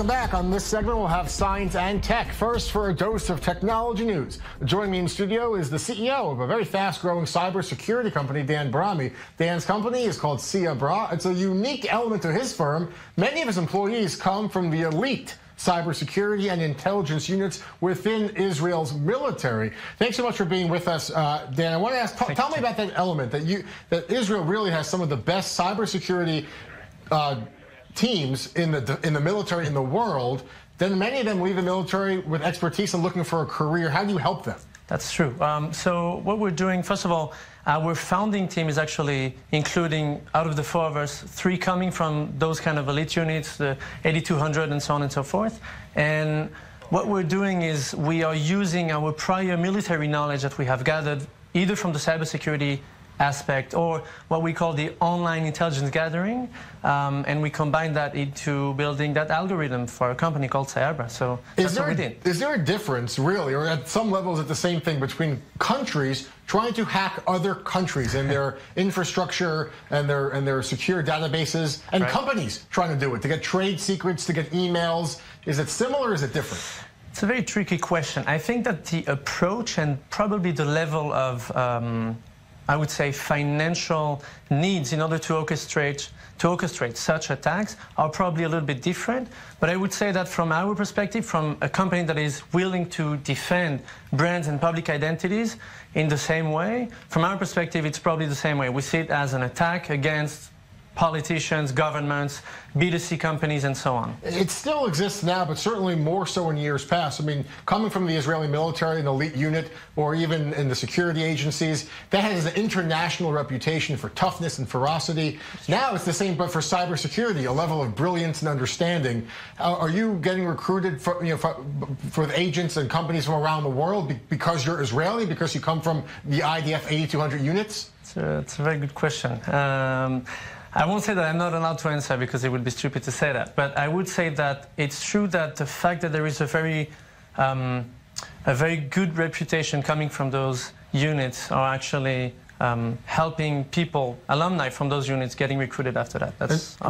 welcome back. On this segment, we'll have science and tech. First, for a dose of technology news. Joining me in studio is the CEO of a very fast-growing cybersecurity company, Dan Brahmy. Dan's company is called Cyabra. It's a unique element to his firm. Many of his employees come from the elite cybersecurity and intelligence units within Israel's military. Thanks so much for being with us, Dan. I want to ask, tell me about that element that Israel really has some of the best cybersecurity teams in the military in the world. Then many of them leave the military with expertise and looking for a career. How do you help them? That's true. So what we're doing, first of all, our founding team is actually including, out of the four of us, 3 coming from those kind of elite units, the 8200 and so on and so forth. And what we're doing is we are using our prior military knowledge that we have gathered either from the cybersecurity aspect or what we call the online intelligence gathering, and we combine that into building that algorithm for a company called Cyabra. So that's what we did. Is there a difference, really, or at some levels it's the same thing, between countries trying to hack other countries and their infrastructure and their secure databases, and companies trying to do it, to get trade secrets, to get emails? Is it similar or is it different? It's a very tricky question. I think that the approach and probably the level of I would say financial needs in order to orchestrate such attacks are probably a little bit different. But I would say that from our perspective, from a company that is willing to defend brands and public identities in the same way, from our perspective, it's probably the same way. We see it as an attack against politicians, governments, B2C companies, and so on. It still exists now, but certainly more so in years past. I mean, coming from the Israeli military, an elite unit, or even in the security agencies, that has an international reputation for toughness and ferocity. Now it's the same, but for cybersecurity, a level of brilliance and understanding. Are you getting recruited for agents and companies from around the world because you're Israeli, because you come from the IDF 8200 units? It's a very good question. I won't say that I'm not allowed to answer because it would be stupid to say that, but I would say that it's true that the fact that there is a very good reputation coming from those units are actually helping people, alumni from those units, getting recruited after that.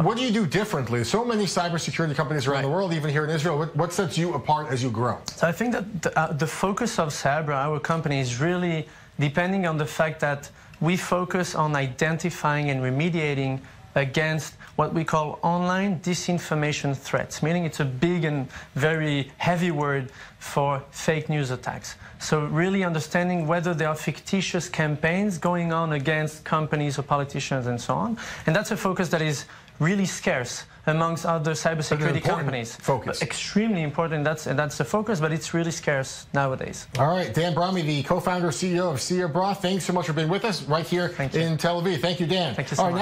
What do you do differently? So many cybersecurity companies around the world, even here in Israel. What sets you apart as you grow? So I think that the focus of Cyabra, our company, is really depending on the fact that we focus on identifying and remediating against what we call online disinformation threats, meaning it's a big and very heavy word for fake news attacks. So really understanding whether there are fictitious campaigns going on against companies or politicians and so on. And that's a focus that is really scarce amongst other cybersecurity companies. Focus. Extremely important, and that's the focus, but it's really scarce nowadays. All right, Dan Brahmy, the co-founder, CEO of Cyabra, thanks so much for being with us right here in Tel Aviv. Thank you, Dan. Thank you so much.